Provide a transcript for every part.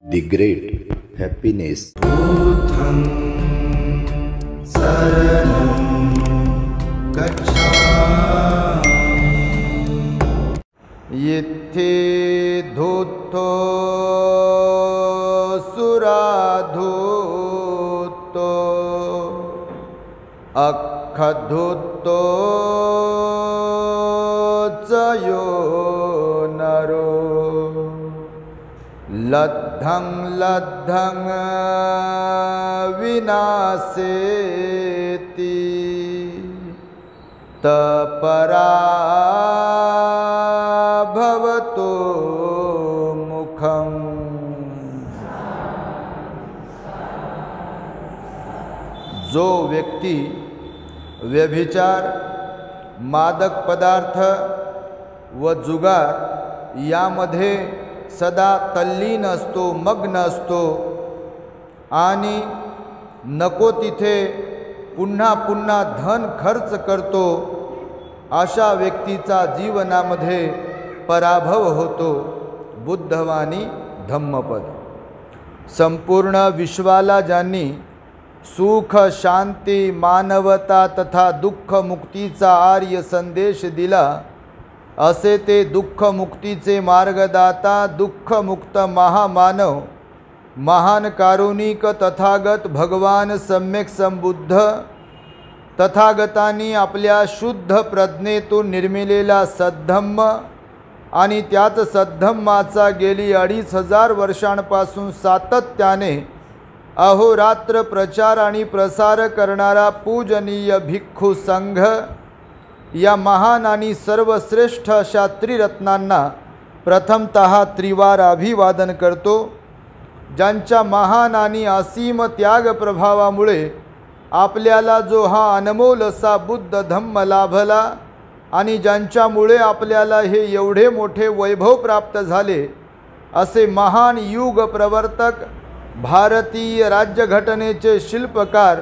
The great happiness. Buddham saranam gacchami. Yitti dhutto suradhutto akhadhutto cayo naro लद्धं लद्धं विनाशेति तपरा भवतो मुखम। जो व्यक्ती व्यभिचार, मादक पदार्थ व जुगार यामध्ये सदा तल्लीन असतो, मग्न असतो आणि नको तिथे पुन्हा पुन्हा धन खर्च करतो, अशा व्यक्तीचा जीवनामध्ये पराभव होतो। बुद्धवाणी धम्मपद। संपूर्ण विश्वाला ज्यांनी सुख, शांती, मानवता तथा दुःख मुक्तीचा आर्य संदेश दिला, असे ते दुःख मुक्तीचे मार्गदाता, दुःखमुक्त महामानव, महान कारुणिक तथागत भगवान सम्यक संबुद्ध तथागतांनी आपल्या शुद्ध प्रज्ञेतून निर्मिलेला सद्धम्म आणि त्याच सद्धम्माचा गेली 2500 वर्षांपासून सातत्याने अहोरात्र प्रचार आणि प्रसार करणारा पूजनीय भिक्खू संघ या महान आणि सर्वश्रेष्ठ अशा त्रिरत्नांना प्रथमतः त्रिवार अभिवादन करतो। ज्यांच्या महान आणि असीम त्याग प्रभावामुळे आपल्याला जो हा अनमोल असा बुद्ध धम्म लाभला आणि ज्यांच्यामुळे आपल्याला हे एवढे मोठे वैभव प्राप्त झाले, असे महान युग प्रवर्तक, भारतीय राज्यघटनेचे शिल्पकार,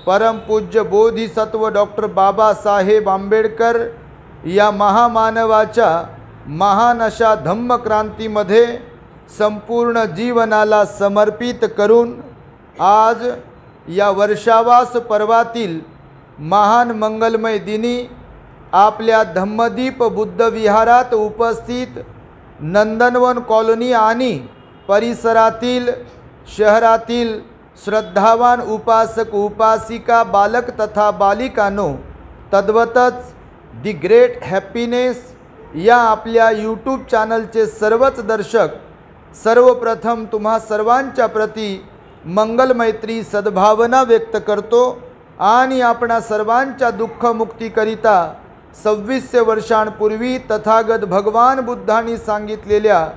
परमपूज्य बोधिसत्व डॉक्टर बाबासाहेब आंबेडकर या महामानवाच्या महान अशा धम्मक्रांतीमध्ये संपूर्ण जीवनाला समर्पित करून आज या वर्षावास पर्वातील महान मंगलमय दिनी आपल्या धम्मदीप बुद्ध विहारात उपस्थित नंदनवन कॉलनी आणि परिसरातील शहरातील श्रद्धावान उपासक उपासिका, बालक तथा बालिकांनो, तद्वतच दी ग्रेट हॅपीनेस या आपल्या यूट्यूब चॅनलचे सर्वच दर्शक, सर्वप्रथम तुम्हा सर्वांच्या प्रती मंगलमैत्री सद्भावना व्यक्त करतो आणि आपणा सर्वांच्या दुःखमुक्तीकरिता 2600 वर्षांपूर्वी तथागत भगवान बुद्धांनी सांगितलेल्या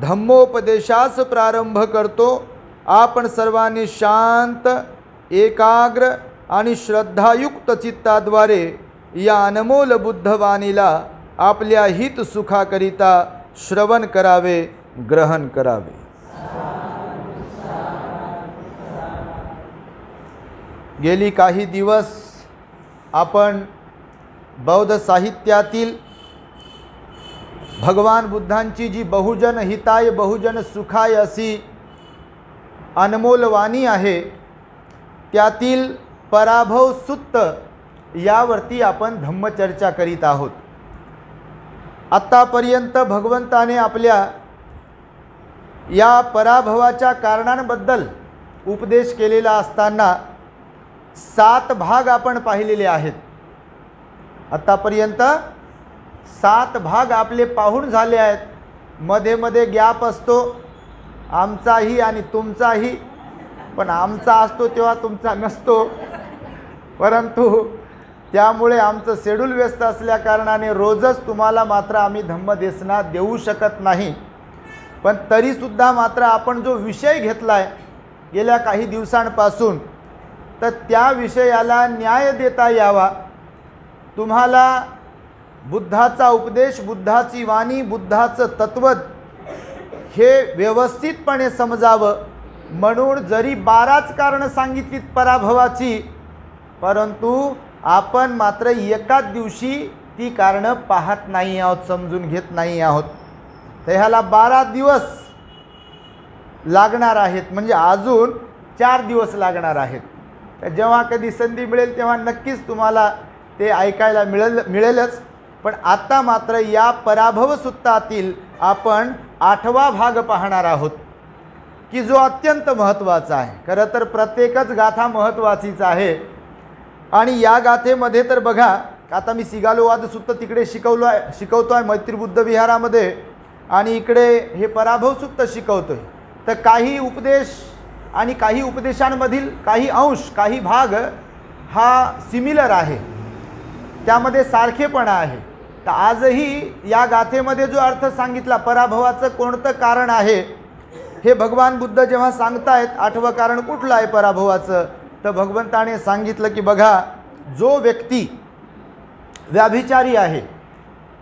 धम्मोपदेशास प्रारंभ करतो। आपण सर्वांनी शांत, एकाग्र आणि श्रद्धायुक्त चित्ताद्वारे या अनमोल बुद्धवाणीला आपल्या हित सुखाकरिता श्रवण करावे, ग्रहण करावे। गेली काही दिवस आपण बौद्ध साहित्यातील भगवान बुद्धांची जी बहुजन हिताय बहुजन सुखाय अशी अनमोल वाणी आहे, त्यातील पराभव सुत्त यावरती आपण धम्मचर्चा करीत आहोत। आतापर्यंत भगवंताने आपल्या या पराभवाच्या कारणांबद्दल उपदेश केलेला असताना 7 भाग आपण पाहिलेले आहेत। आतापर्यंत 7 भाग आपले पाहून झाले आहेत। मध्ये मध्ये गॅप असतो, आमचाही आणि तुमचाही, पण आमचा असतो तेव्हा तुमचा नसतो, परंतु त्यामुळे आमचं शेड्यूल व्यस्त असल्या कारणाने रोजच तुम्हाला मात्र आम्ही धम्मदेशना देऊ शकत नाही। पण तरीसुद्धा मात्र आपण जो विषय घेतला आहे गेल्या काही दिवसांपासून, तर त्या विषयाला न्याय देता यावा, तुम्हाला बुद्धाचा उपदेश, बुद्धाची वाणी, बुद्धाचं तत्व हे व्यवस्थितपणे समजावं म्हणून जरी 12च कारणं सांगितलीत पराभवाची, परंतु आपण मात्र एकाच दिवशी ती कारणं पाहत नाही आहोत, समजून घेत नाही आहोत। तर ह्याला 12 दिवस लागणार आहेत, म्हणजे अजून 4 दिवस लागणार आहेत. तर जेव्हा कधी संधी मिळेल तेव्हा नक्कीच तुम्हाला ते ऐकायला मिळेलच. पण आता मात्र या पराभव सुत्तातील आपण 8वा भाग पाहणार आहोत की जो अत्यंत महत्त्वाचा आहे. खरं तर प्रत्येकच गाथा महत्त्वाचीच आहे. आणि या गाथेमध्ये तर बघा, आता मी सिगालोवाद सुत्त तिकडे शिकवतो आहे मैत्री बुद्ध विहारामध्ये, आणि इकडे हे पराभव सुत्त शिकवतो आहे. तर काही उपदेश आणि काही उपदेशांमधील काही अंश, काही भाग हा सिमिलर आहे, त्यामध्ये सारखेपणा आहे. तर आजही या गाथेमध्ये जो अर्थ सांगितला, पराभवाचं कोणतं कारण आहे हे भगवान बुद्ध जेव्हा सांगतायत, 8वं कारण कुठलं आहे पराभवाचं, तर भगवंताने सांगितलं की बघा, जो व्यक्ती व्याभिचारी आहे,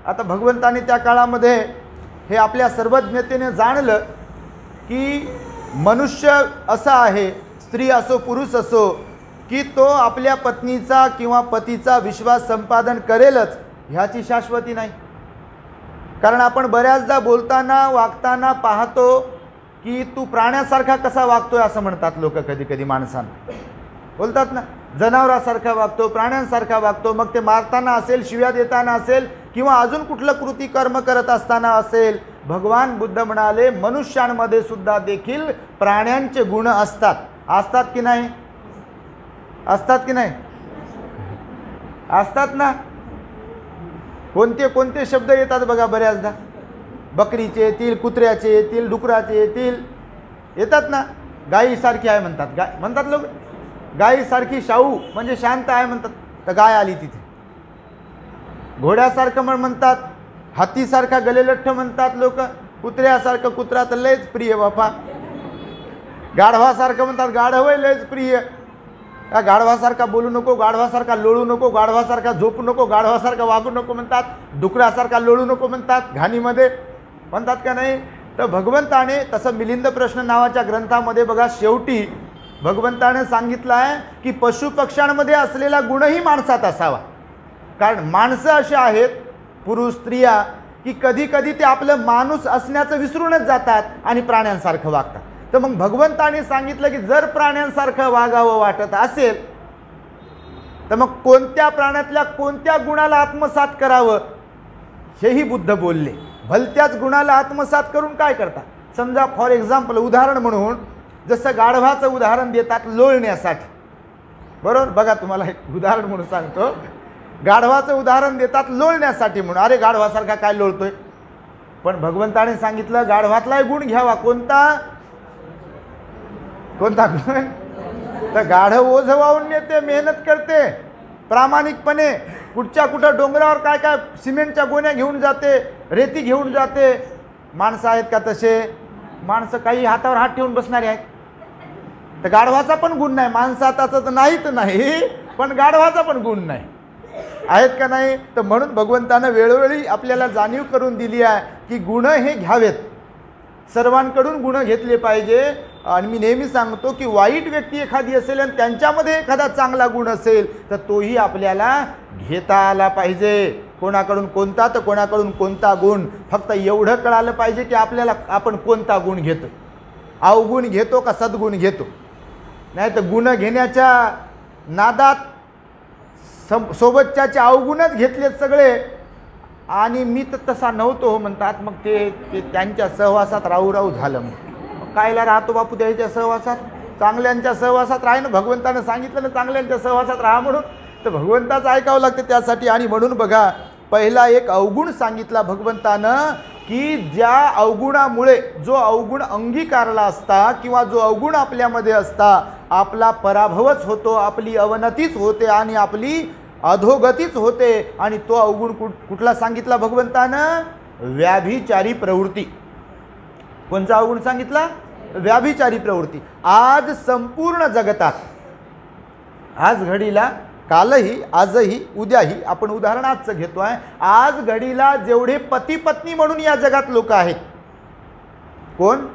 आता भगवंताने त्या काळामध्ये हे आपल्या सर्वज्ञतेने जाणलं की मनुष्य असा आहे, स्त्री असो पुरुष असो, की तो आपल्या पत्नीचा किंवा पतीचा विश्वास संपादन करेलच ह्याची शाश्वती नाही. कारण आपण बऱ्याचदा बोलताना वागताना पाहतो की तू प्राण्यासारखा कसा वागतोय असं म्हणतात लोक. कधी कधी माणसांना बोलतात ना, जनावरासारखा वागतो, प्राण्यांसारखा वागतो. मग ते मारताना असेल, शिव्या देताना असेल, किंवा अजून कुठलं कृती कर्म करत असताना असेल. भगवान बुद्ध म्हणाले मनुष्यांमध्ये सुद्धा देखील प्राण्यांचे गुण असतात. असतात की नाही? असतात की नाही? असतात ना. कोणते कोणते शब्द येतात बघा बऱ्याचदा. बकरीचे येतील, कुत्र्याचे येतील, डुकराचे येतील, येतात ना. गायीसारखी आहे म्हणतात, म्हणतात लोक. गायीसारखी शाहू म्हणजे शांत आहे म्हणतात, तर गाय आली तिथे. घोड्यासारखं म्हणतात, हातीसारखा गलेलठ्ठ म्हणतात लोक. कुत्र्यासारखं कुत्रा तर लयच प्रिय बापा. गाढवासारखं म्हणतात, गाढव लयच प्रिय. का गाढवासारखा बोलू नको, गाढवासारखा लोळू नको, गाढवासारखा झोपू नको, गाढवासारखा वागू नको म्हणतात. डुकरासारखा लोळू नको म्हणतात घाणीमध्ये, म्हणतात का नाही? तर भगवंताने तसं मिलिंद प्रश्न नावाच्या ग्रंथामध्ये बघा, शेवटी भगवंताने सांगितलं आहे की पशुपक्ष्यांमध्ये असलेला गुणही माणसात असावा. कारण माणसं अशी आहेत, पुरुष स्त्रिया, की कधी कधी ते आपलं माणूस असण्याचं विसरूनच जातात आणि प्राण्यांसारखं वागतात. तर मग भगवंताने सांगितलं की जर प्राण्यांसारखं वागावं वाटत असेल तर मग कोणत्या प्राण्यातल्या कोणत्या गुणाला आत्मसात करावं हेही बुद्ध बोलले. भलत्याच गुणाला आत्मसात करून काय करतात? समजा फॉर एक्झाम्पल, उदाहरण म्हणून जसं गाढवाचं उदाहरण देतात लोळण्यासाठी, बरोबर? बघा तुम्हाला एक उदाहरण म्हणून सांगतो. गाढवाचं उदाहरण देतात लोळण्यासाठी म्हणून. अरे गाढवासारखा काय लोळतोय? पण भगवंताने सांगितलं गाढवातलाही गुण घ्यावा. कोणता? कोणता गुण? तर गाढव ओझं वाहून नेते, मेहनत करते प्रामाणिकपणे, कुठं डोंगरावर काय काय सिमेंटच्या गोण्या घेऊन जाते, रेती घेऊन जाते. माणसं आहेत का तसे? माणसं काही हातावर हात ठेवून बसणारे आहेत. तर गाढवाचा पण गुण नाही. माणसाताचं तर नाहीत नाही, पण गाढवाचा पण गुण नाही, आहेत का नाही? तर म्हणून भगवंतानं वेळोवेळी आपल्याला जाणीव करून दिली आहे की गुण हे घ्यावेत, सर्वांकडून गुण घेतले पाहिजे. आणि मी नेहमी सांगतो की वाईट व्यक्ती एखादी असेल आणि त्यांच्यामध्ये एखादा चांगला गुण असेल तर तोही आपल्याला घेता आला पाहिजे. कोणाकडून कोणता तर कोणाकडून कोणता गुण, फक्त एवढं कळालं पाहिजे की आपल्याला आपण कोणता गुण घेतो, अवगुण घेतो का सद्गुण घेतो. नाही तर गुण घेण्याच्या नादात सोबतच्याचे अवगुणच घेतलेत सगळे, आणि मी तर तसा नव्हतो हो म्हणतात. मग ते त्यांच्या सहवासात राहू राहू झालं. मग कायला राहतो बापू त्याच्या सहवासात? चांगल्यांच्या सहवासात राहा ना. भगवंतानं सांगितलं ना चांगल्यांच्या सहवासात राहा म्हणून, तर भगवंताचं ऐकावं लागतं त्यासाठी. आणि म्हणून बघा, पहिला एक अवगुण सांगितला भगवंतानं की ज्या अवगुणामुळे, जो अवगुण अंगीकारला असता किंवा जो अवगुण आपल्यामध्ये असता, आपला पराभवच होतो, आपली अवनतीच होते आणि आपली अधोगतीच होते. आणि तो अवगुण कुठला सांगितला भगवंतानं? व्याभिचारी प्रवृत्ती. कोणचा अवगुण सांगितला? व्याभिचारी प्रवृत्ती. आज संपूर्ण जगतात, आज घडीला, कालही, आजही, उद्याही, आपण उदाहरण आजचं घेतो आहे, आज घडीला जेवढे पती पत्नी म्हणून या जगात लोक आहेत, कोण?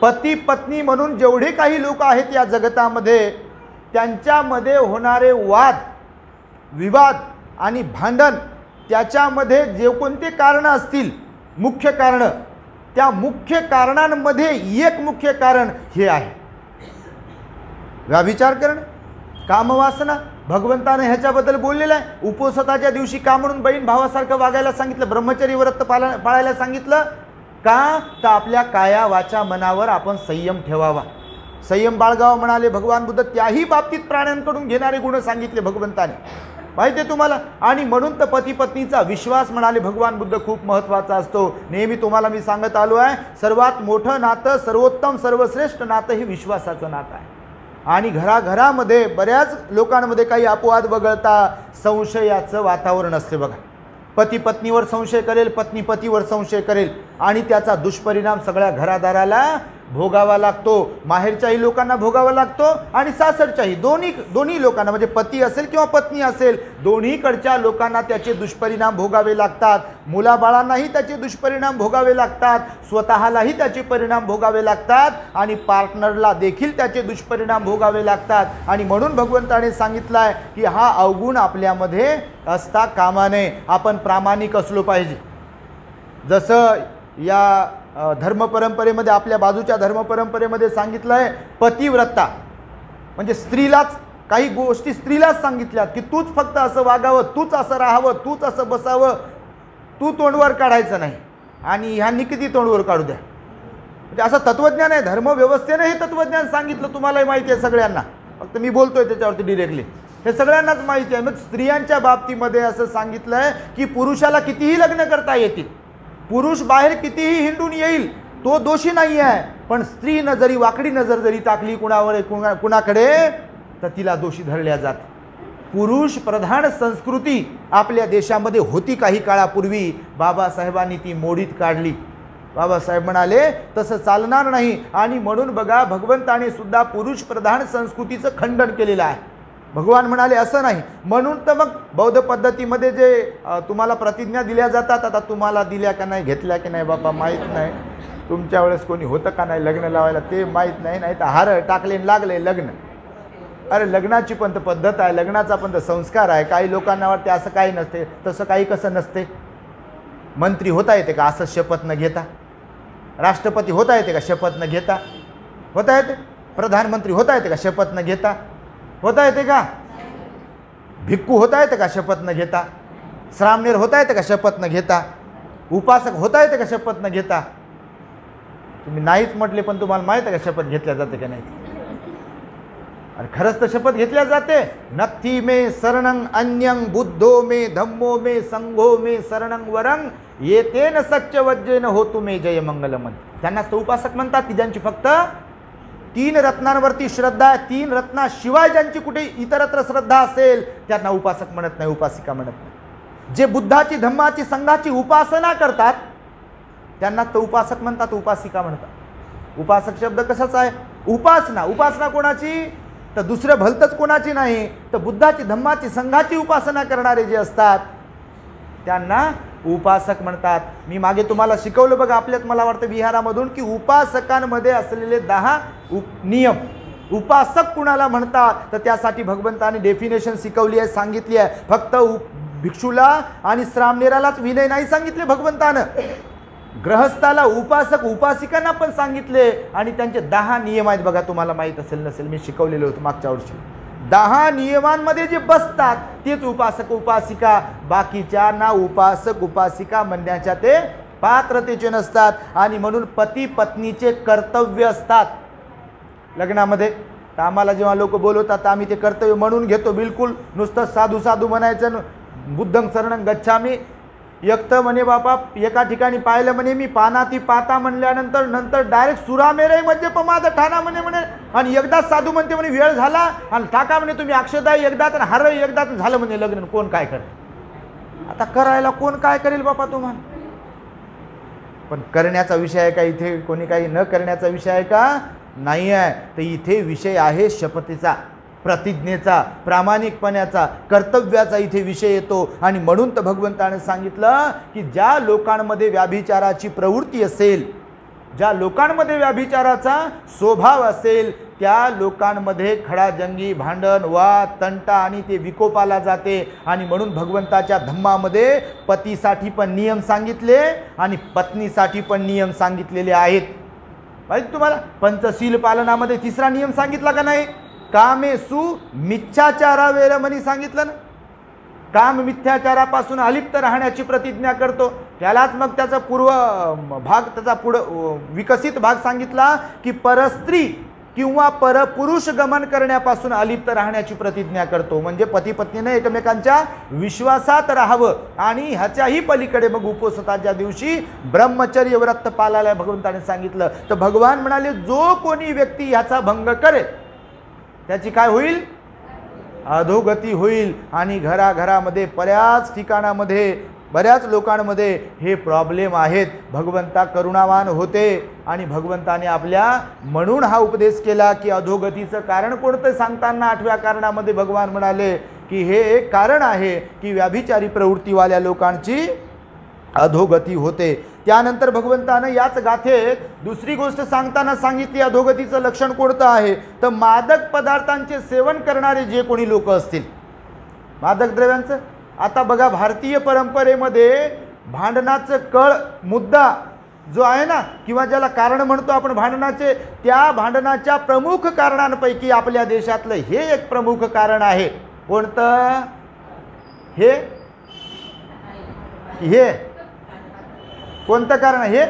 पती पत्नी म्हणून जेवढे काही लोक आहेत या जगतामध्ये, त्यांच्यामध्ये होणारे वाद विवाद आणि भांडण, त्याच्यामध्ये जे कोणते कारणं असतील, मुख्य कारणं, त्या मुख्य कारणांमध्ये एक मुख्य कारण हे आहे, व्यभिचार करणं, कामवासना. भगवंताने ह्याच्याबद्दल बोललेलं आहे. उपोषताच्या दिवशी का म्हणून बहीण भावासारखं वागायला सांगितलं, ब्रह्मचर्य व्रत पाळायला सांगितलं का, तर आपल्या काया वाचा मनावर आपण संयम ठेवावा, संयम बाळगावा म्हणाले भगवान बुद्ध. त्याही बाबतीत प्राण्यांकडून घेणारे गुण सांगितले भगवंताने, माहिती आहे तुम्हाला. आणि म्हणून तर पती पत्नीचा विश्वास म्हणाले भगवान बुद्ध खूप महत्त्वाचा असतो. नेहमी तुम्हाला मी सांगत आलो आहे, सर्वात मोठं नातं, सर्वोत्तम सर्वश्रेष्ठ नातं हे विश्वासाचं नातं आहे. आणि घराघरामध्ये बऱ्याच लोकांमध्ये काही अपवाद वगळता संशयाचं वातावरण असते बघा. पती पत्नीवर संशय करेल, पत्नी पतीवर संशय करेल आणि त्याचा दुष्परिणाम सगळ्या घरादाराला भोगावा लागतो. माहेरच्याही लोकांना भोगावा लागतो आणि सासरच्याही, दोन्ही लोकांना, म्हणजे पती असेल किंवा पत्नी असेल, दोन्हीकडच्या लोकांना त्याचे दुष्परिणाम भोगावे लागतात. मुलाबाळांनाही त्याचे दुष्परिणाम भोगावे लागतात, स्वतःलाही त्याचे परिणाम भोगावे लागतात आणि पार्टनरला देखील त्याचे दुष्परिणाम भोगावे लागतात. आणि म्हणून भगवंताने सांगितलं आहे की हा अवगुण आपल्यामध्ये असता कामा नये. आपण प्रामाणिक असलो पाहिजे. जसं या धर्मपरंपरेमध्ये, आपल्या बाजूच्या धर्मपरंपरेमध्ये सांगितलं आहे, पतिव्रता म्हणजे स्त्रीलाच, काही गोष्टी स्त्रीलाच सांगितल्यात की तूच फक्त असं वागावं, तूच असं राहावं, तूच असं बसावं, तू तोंडवर काढायचं नाही. आणि ह्यांनी किती तोंडवर काढू द्या, म्हणजे असं तत्त्वज्ञान आहे. धर्मव्यवस्थेने हे तत्त्वज्ञान सांगितलं, तुम्हालाही माहिती आहे सगळ्यांना, फक्त मी बोलतोय त्याच्यावरती डिरेक्टली, हे सगळ्यांनाच माहिती आहे. मग स्त्रियांच्या बाबतीमध्ये असं सांगितलं आहे की पुरुषाला कितीही लग्न करता येतील, पुरुष बाहेर कितीही हिंडून येईल, तो दोषी नाही आहे. पण स्त्रीनं जरी वाकडी नजर जरी टाकली कुणाकडे, तर तिला दोषी धरल्या जाते. पुरुष प्रधान संस्कृती आपल्या देशामध्ये होती काही काळापूर्वी, बाबासाहेबांनी ती मोडीत काढली. बाबासाहेब म्हणाले तसं चालणार नाही. आणि म्हणून बघा, भगवंताने सुद्धा पुरुष प्रधान संस्कृतीचं खंडन केलेलं आहे. भगवान म्हणाले असं नाही. म्हणून तर मग बौद्ध पद्धतीमध्ये जे तुम्हाला प्रतिज्ञा दिल्या जातात, आता तुम्हाला दिल्या का नाही, घेतल्या की नाही बाबा माहीत नाही, तुमच्या वेळेस कोणी होतं का नाही लग्न लावायला ते माहीत नाही, नाही तर हार टाकले लागले लग्न. अरे लग्नाची पण तर पद्धत आहे, लग्नाचा पण तर संस्कार आहे. काही लोकांना वाटते असं काही नसते, तसं काही कसं नसते. मंत्री होता येते का असं शपथ न घेता, राष्ट्रपती होता येते का शपथ न घेता, होता येते प्रधानमंत्री होता येते का शपथ न घेता, होता येते का भिक्खू होता येते का शपथ न घेता, श्रामणेर होता येते का शपथ न घेता, उपासक होता येते का शपथ न घेता. तुम्ही नाहीच म्हटले पण तुम्हाला माहिती आहे का शपथ घेतल्या जाते का नाही. आणि खरंच तर शपथ घेतल्या जाते. नथी मे शरणं अन्यं बुद्धो मे धम्मो मे संघो मे शरणं वरं येतेन सच्चवज्जेन होतु मे जय मंगलम. त्यांनाच तर उपासक म्हणतात की ज्यांची फक्त 3 रत्नांवरती श्रद्धा आहे. 3 रत्नाशिवाय ज्यांची कुठे इतरत्र श्रद्धा असेल त्यांना उपासक म्हणत नाही, उपासिका म्हणत नाही. जे बुद्धाची धम्माची संघाची उपासना करतात त्यांना तर उपासक म्हणतात, उपासिका म्हणतात. उपासक शब्द कशाचा आहे, उपासना. उपासना कोणाची, तर दुसरं भलतंच कोणाची नाही, तर बुद्धाची धम्माची संघाची उपासना करणारे जे असतात त्यांना उपासक म्हणतात. मी मागे तुम्हाला शिकवलं बघा आपल्यात, मला वाटतं विहारामधून, की उपासकांमध्ये असलेले 10 नियम. उपासक कुणाला म्हणतात तर त्यासाठी भगवंताने डेफिनेशन शिकवली आहे, सांगितली आहे. फक्त भिक्षूला आणि श्रामणेरालाच विनय नाही सांगितले भगवंतानं, गृहस्थाला, उपासक उपासिकांना पण सांगितले. आणि त्यांचे 10 नियम आहेत बघा, तुम्हाला माहीत असेल नसेल, मी शिकवलेलं होतं मागच्या वर्षी. 10 नियमांमध्ये जे बसतात तेच उपासक उपासिका. बाकीच्यांना उपासक उपासिका म्हणण्याच्या ते पात्रतेचे नसतात. आणि म्हणून पती पत्नीचे कर्तव्य असतात लग्नामध्ये. तर आम्हाला जेव्हा लोक बोलवतात तर आम्ही ते कर्तव्य म्हणून घेतो, बिलकुल नुसतं साधू साधू म्हणायचं, बुद्धं शरणं गच्छामी. एक तर म्हणे बापा एका ठिकाणी पाहिलं म्हणे मी, पानाती पाता म्हणल्यानंतर नंतर डायरेक्ट सुरामेरे म्हणजे पमाद ठाणा म्हणे. आणि एकदाच साधू म्हणते म्हणे वेळ झाला आणि टाका म्हणे तुम्ही अक्षदाय एकदाच आणि हार एकदाच झालं म्हणे लग्न. कोण काय करेल आता, करायला कोण काय करेल बापा तुम्हाला. पण करण्याचा विषय आहे का इथे, कोणी काही न करण्याचा विषय आहे का, नाही आहे. तर इथे विषय आहे शपथेचा, प्रतिज्ञेचा, प्रामाणिकपणाचा, कर्तव्याचा इथे विषय येतो. आणि म्हणून तर भगवंताने सांगितलं की ज्या लोकांमध्ये व्याभिचाराची प्रवृत्ती असेल, ज्या लोकांमध्ये व्याभिचाराचा स्वभाव असेल त्या लोकांमध्ये खडाजंगी, भांडण, वाद, तंटा आणि ते विकोपाला जाते. आणि म्हणून भगवंताच्या धम्मामध्ये पतीसाठी पण नियम सांगितले आणि पत्नीसाठी पण नियम सांगितलेले आहेत. माहिती तुम्हाला पंचशील पालनामध्ये तिसरा नियम सांगितला का नाही? कामेसु मिथ्याचारा वेरमणी सांगितलं ना. काम मिथ्याचारापासून अलिप्त राहण्याची प्रतिज्ञा करतो. त्यालाच मग त्याचा पूर्व भाग, त्याचा पुढं विकसित भाग सांगितला की परस्त्री किंवा परपुरुष गमन करण्यापासून अलिप्त राहण्याची प्रतिज्ञा करतो. म्हणजे पती पत्नीने एकमेकांच्या विश्वासात राहावं आणि ह्याच्याही पलीकडे मग उपोषणाच्या दिवशी ब्रह्मचर्य व्रत पाळायला भगवंताने सांगितलं. तर भगवान म्हणाले जो कोणी व्यक्ती ह्याचा भंग करेल त्याची काय होईल? अधोगती होईल. आणि घराघरामध्ये बऱ्याच ठिकाणामध्ये बऱ्याच लोकांमध्ये हे प्रॉब्लेम आहेत. भगवंता करुणावान होते आणि भगवंताने आपल्या म्हणून हा उपदेश केला की अधोगतीचं कारण कोणतं सांगताना 8व्या कारणामध्ये भगवान म्हणाले की हे एक कारण आहे की व्याभिचारी प्रवृत्तीवाल्या लोकांची अधोगती होते. त्यानंतर भगवंतानं याच गाथेत दुसरी गोष्ट सांगताना सांगितली अधोगतीचं लक्षण कोणतं आहे? तर मादक पदार्थांचे सेवन करणारे जे कोणी लोक असतील, मादक द्रव्यांचं. आता बघा भारतीय परंपरेमध्ये भांडणाचं कळ मुद्दा जो आहे ना, किंवा ज्याला कारण म्हणतो आपण भांडणाचे, त्या भांडणाच्या प्रमुख कारणांपैकी आपल्या देशातलं हे एक प्रमुख कारण आहे. कोणतं? हे कोणतं कारण आहे?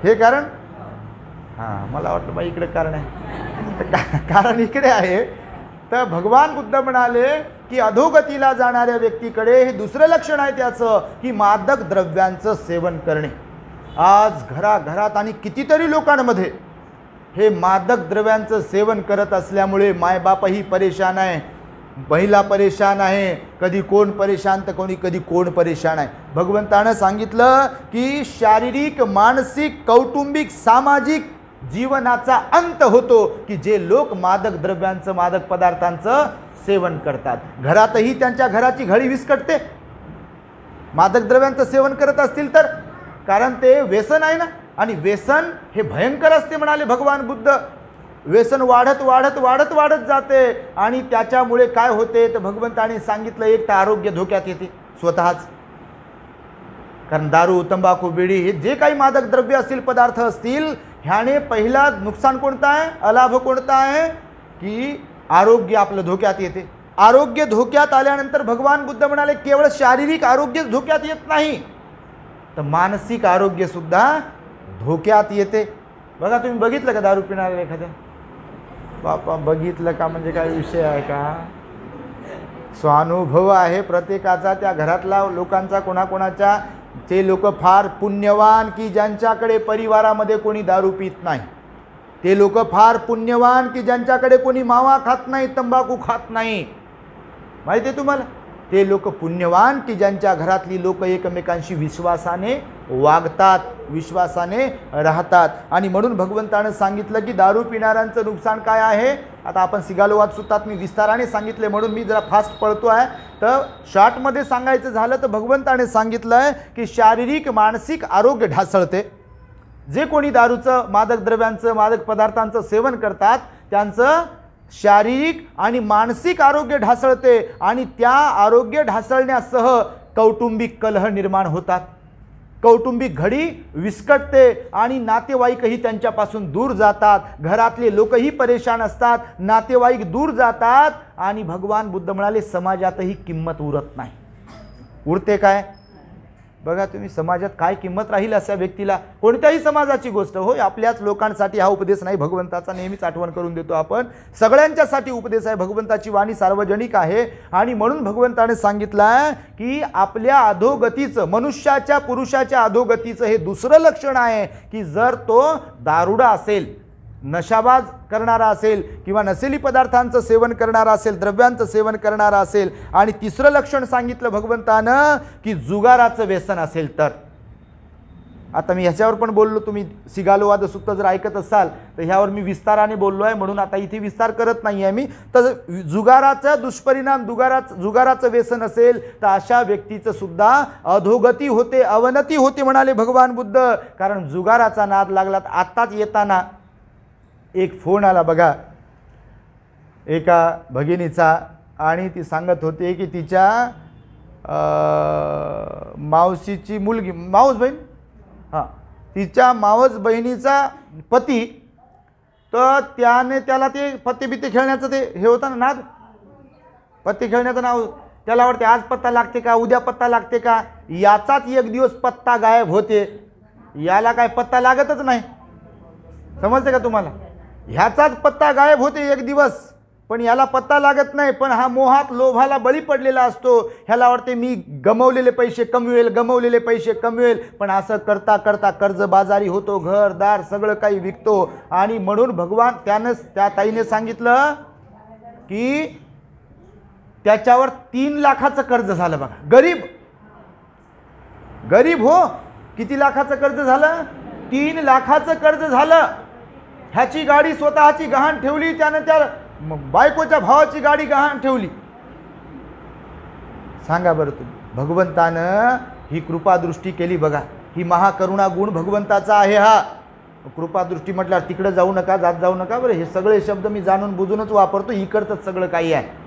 हे कारण? हां, मला वाटलं बाई इकडे कारण आहे. तर कारण इकडे आहे. तर भगवान बुद्ध म्हणाले की अधोगतीला जाणाऱ्या व्यक्तीकडे हे दुसरं लक्षण आहे त्याचं की मादक द्रव्यांचं सेवन करणे. आज घराघरात आणि कितीतरी लोकांमध्ये हे मादक द्रव्यांचं सेवन करत असल्यामुळे मायबापही परेशान आहे, महिला परेशान आहे, कधी कोण परेशान तर कधी कोण परेशान आहे. भगवंतानं सांगितलं की शारीरिक, मानसिक, कौटुंबिक, सामाजिक जीवनाचा अंत होतो की जे लोक मादक द्रव्यांचं, मादक पदार्थांचं सेवन करतात. घरातही त्यांच्या घराची घडी विस्कटते मादक द्रव्यांचं सेवन करत असतील तर, कारण ते व्यसन आहे ना. आणि व्यसन हे भयंकर असते म्हणाले भगवान बुद्ध. व्यसन वाढत वाढत वाढत वाढत जाते आणि त्याच्यामुळे काय होते तर भगवंताने सांगितलं एक तर आरोग्य धोक्यात येते स्वतःच. कारण दारू, तंबाखू, बिडी हे जे काही मादक द्रव्य असतील, पदार्थ असतील, ह्याने पहिला नुकसान कोणतं आहे, अलाभ कोणता आहे की आरोग्य आपलं धोक्यात येते. आरोग्य धोक्यात आल्यानंतर भगवान बुद्ध म्हणाले केवळ शारीरिक आरोग्य धोक्यात येत नाही तर मानसिक आरोग्य सुद्धा धोक्यात येते. बघा तुम्ही बघितलं का दारू पिणाऱ्या एखाद्या? बापा बघितलं का म्हणजे काय विषय आहे का? स्वानुभव आहे प्रत्येकाचा, त्या घरातला लोकांचा, कोणाकोणाच्या. ते लोक फार पुण्यवान की ज्यांच्याकडे परिवारामध्ये कोणी दारू पित नाही. ते लोक फार पुण्यवान की ज्यांच्याकडे कोणी मावा खात नाही, तंबाखू खात नाही. माहिती आहे तुम्हाला? ते लोक पुण्यवान की ज्यांच्या घरातली लोक एकमेकांशी विश्वासाने वागतात, विश्वासाने राहतात. आणि म्हणून भगवंतानं सांगितलं की दारू पिणाऱ्यांचं नुकसान काय आहे. आता आपण सिगालोवाद सुद्धात मी विस्ताराने सांगितले म्हणून मी जरा फास्ट पळतो आहे. तर शॉर्टमध्ये सांगायचं झालं तर भगवंताने सांगितलं आहे की शारीरिक, मानसिक आरोग्य ढासळते. जे कोणी दारूचं, मादक द्रव्यांचं, मादक पदार्थांचं सेवन करतात त्यांचं शारीरिक आणि मानसिक आरोग्य ढासळते आणि त्या आरोग्य ढासळण्यासह कौटुंबिक कलह निर्माण होतात. कौटुंबिक घडी विस्कटते आणि नातेवाईकही त्यांच्यापासून दूर जातात. घरातले लोकही परेशान असतात, नातेवाईक दूर जातात आणि भगवान बुद्ध म्हणाले समाजातही किंमत उरत नाही. उरते काय? बघा तुम्ही, समाजात काय किंमत राहील अशा व्यक्तीला? कोणत्याही समाजाची गोष्ट होय, आपल्याच लोकांसाठी हा उपदेश नाही भगवंताचा, नेहमीच आठवण करून देतो आपण. सगळ्यांच्यासाठी उपदेश आहे. भगवंताची वाणी सार्वजनिक आहे आणि म्हणून भगवंताने सांगितलं आहे की आपल्या अधोगतीचं, मनुष्याच्या, पुरुषाच्या अधोगतीचं हे दुसरं लक्षण आहे की जर तो दारुडा असेल, नशाबाज करणारा असेल किंवा नशेली पदार्थांचं सेवन करणारा असेल, द्रव्यांचं सेवन करणारा असेल. आणि तिसरं लक्षण सांगितलं भगवंतानं की जुगाराचं व्यसन असेल तर. आता मी ह्याच्यावर पण बोललो, तुम्ही सिगालोवाद सुद्धा जर ऐकत असाल तर ह्यावर मी विस्ताराने बोललो आहे म्हणून आता इथे विस्तार करत नाही आहे मी. तर जुगाराचा दुष्परिणाम, जुगाराचं व्यसन असेल तर अशा व्यक्तीचं सुद्धा अधोगती होते, अवनती होते म्हणाले भगवान बुद्ध. कारण जुगाराचा नाद लागला. आत्ताच येताना एक फोन आला बघा एका भगिनीचा, आणि ती सांगत होते की तिच्या मावशीची मुलगी, मावस बहीण, हां, तिच्या मावस बहिणीचा पती, तर त्याला ते पत्ते बित्ते खेळण्याचं ते हे होतं ना, नाद, पत्ते खेळण्याचं नाव, त्याला वाटते आज पत्ता लागते का, उद्या पत्ता लागते का, याचाच एक दिवस पत्ता गायब होते, याला काय पत्ता लागतच नाही. समजते का तुम्हाला? ह्याचाच पत्ता गायब होते एक दिवस, पण याला पत्ता लागत नाही. पण हा मोहात लोभाला बळी पडलेला असतो. ह्याला वाटते मी गमवलेले पैसे कमवेल, गमवलेले पैसे कमवेल, पण असं करता करता कर्जबाजारी होतो, घरदार सगळं काही विकतो. आणि म्हणून भगवान त्या ताईने सांगितलं की त्याच्यावर 3 लाखाचं कर्ज झालं बघा. गरीब हो, किती लाखाचं कर्ज झालं? 3 लाखाचं कर्ज झालं. ह्याची गाडी स्वतःची गहाण ठेवली, त्यानं त्या बायकोच्या भावाची गाडी गहाण ठेवली. सांगा बरं तुम्ही, भगवंतानं ही कृपादृष्टी केली बघा. ही महाकरुणा गुण भगवंताचा आहे. हा कृपादृष्टी म्हटल्यावर तिकडे जाऊ नका, जात जाऊ नका बरं. हे सगळे शब्द मी जाणून बुजूनच वापरतो. इकडतंच सगळं काही आहे.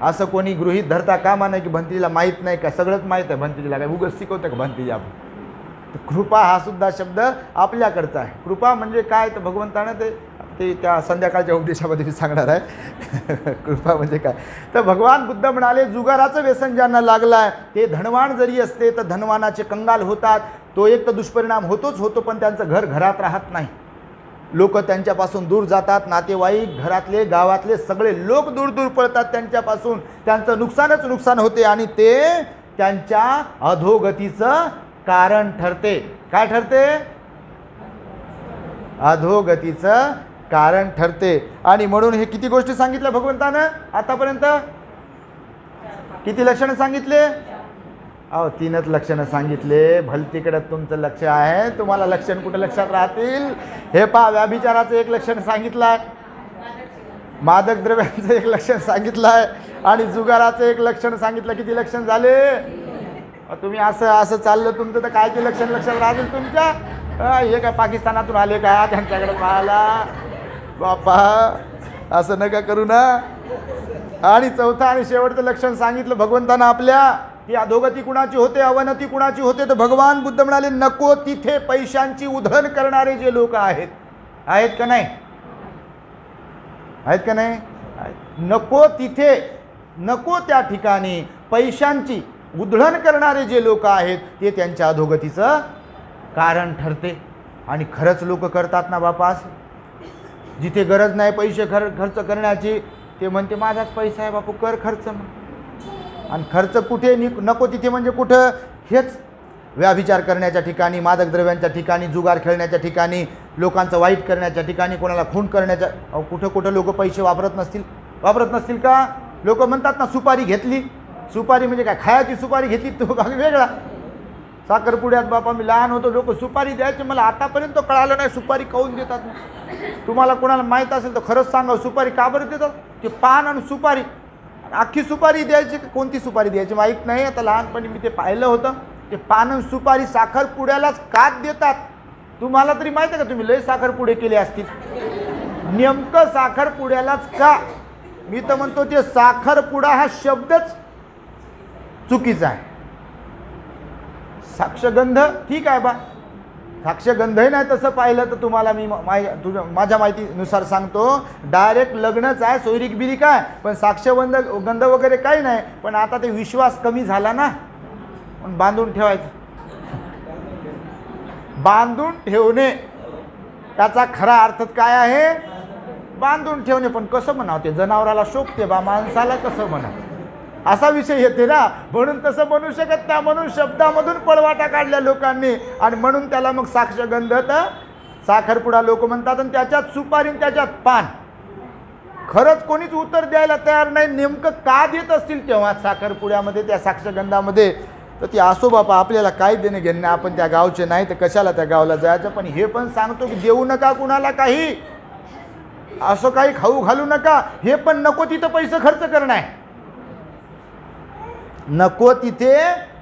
असं कोणी गृहीत धरता कामा नाही की भंतीजीला माहीत नाही का, सगळंच माहीत आहे भंतीजीला, काय उगाच शिकवतं का भंतीजी आपण. कृपा हा सुद्धा शब्द आपल्याकडचा आहे. कृपा म्हणजे काय, तर भगवंतानं ते त्या संध्याकाळच्या उपदेशामध्ये मी सांगणार आहे. कृपा म्हणजे काय, तर भगवान बुद्ध म्हणाले जुगाराचं व्यसन ज्यांना लागलं आहे ते धनवान जरी असते तर धनवानाचे कंगाल होतात. तो एक तर दुष्परिणाम होतोच होतो, पण त्यांचं घर घरात राहत नाही. लोक त्यांच्यापासून दूर जातात. नातेवाईक, घरातले, गावातले सगळे लोक दूर दूर पळतात त्यांच्यापासून. त्यांचं नुकसानच नुकसान होते आणि ते त्यांच्या अधोगतीचं कारण ठरते. काय ठरते? अधोगतीचं कारण ठरते. आणि म्हणून हे किती गोष्टी सांगितल्या भगवंतानं आतापर्यंत? किती लक्षणं सांगितले? 3च लक्षणं सांगितले. भलतीकडे तुमचं लक्ष आहे, तुम्हाला लक्षण कुठं लक्षात राहतील? हे पहा, व्याभिचाराचं एक लक्षण सांगितलं आहे, मादक द्रव्यांचं एक लक्षण सांगितलं आहे, आणि जुगाराचं एक लक्षण सांगितलं. किती लक्षण झाले? तुम्ही असं चाललं तुमचं तर काय ते लक्षण लक्षात राहतील तुमच्या? हे काय पाकिस्तानातून आले का त्यांच्याकडे पाहायला? बापा असं नका करू ना. आणि चौथं आणि शेवटचं लक्षण सांगितलं भगवंतानं आपल्या, की अधोगती कुणाची होते, अवनती कुणाची होते. तर भगवान बुद्ध म्हणाले नको तिथे पैशांची उधळण करणारे जे लोक आहेत का नाही? आहेत का नाही? नको तिथे, नको त्या ठिकाणी पैशांची उधळण करणारे जे लोक आहेत ते त्यांच्या अधोगतीचं कारण ठरते. आणि खरंच लोक करतात ना बापास. जिथे गरज नाही पैसे खर्च करण्याची, ते म्हणते माझाच पैसा आहे बापू, कर खर्च. मग आणि खर्च कुठे? नको तिथे म्हणजे कुठं? हेच व्याभिचार करण्याच्या ठिकाणी, मादक द्रव्यांच्या ठिकाणी, जुगार खेळण्याच्या ठिकाणी, लोकांचं वाईट करण्याच्या ठिकाणी, कोणाला खून करण्याच्या. कुठं कुठं लोक पैसे वापरत नसतील का? लोक म्हणतात ना सुपारी घेतली. सुपारी म्हणजे काय? खायची सुपारी घेतली तो भाग वेगळा. साखरपुड्यात बापा मी लहान होतो, लोक सुपारी द्यायचे, मला आतापर्यंत कळालं नाही सुपारी काऊन देतात. तुम्हाला कोणाला माहीत असेल तर खरंच सांगा, सुपारी का बरं देतात? ते पान आणि सुपारी, अख्खी सुपारी द्यायची, कोणती सुपारी द्यायची माहीत नाही. आता लहानपणी मी ते पाहिलं होतं. ते पान आणि सुपारी साखरपुड्यालाच का देतात? तुम्हाला तरी माहीत आहे का? तुम्ही लय साखरपुडे केले असतील. नेमकं साखरपुड्यालाच का? मी तर म्हणतो ते साखरपुडा हा शब्दच चुकीचा आहे. साक्षगंध ठीक आहे बा, साक्षगंधही नाही तसं पाहिलं तर तुम्हाला मी माझ्या माहितीनुसार सांगतो, डायरेक्ट लग्नच आहे, सोयरीक बिरीक आहे, पण गंध वगैरे काही नाही. पण आता ते विश्वास कमी झाला ना, पण बांधून ठेवायचं. बांधून ठेवणे त्याचा खरा अर्थ काय आहे? बांधून ठेवणे. पण कसं म्हणावं? ते जनावराला शोभते बा, माणसाला कसं म्हणावं? असा विषय येते ना. म्हणून तसं म्हणू शकत नाही. म्हणून शब्दामधून पळवाटा काढल्या लोकांनी, आणि म्हणून त्याला मग साक्षगंध तर साखरपुडा लोक म्हणतात. आणि त्याच्यात सुपारी, त्याच्यात पान. खरंच कोणीच उत्तर द्यायला तयार नाही नेमकं का देत असतील तेव्हा साखरपुड्यामध्ये, त्या साक्षगंधामध्ये. तर ती असो बापा, आपल्याला काय देणे घेणे, आपण त्या गावचे नाही तर कशाला त्या गावाला जायचं. पण हे पण सांगतो की देऊ नका कुणाला काही, असं काही खाऊ घालू नका. हे पण नको तिथं पैसे खर्च करणं आहे. नको तिथे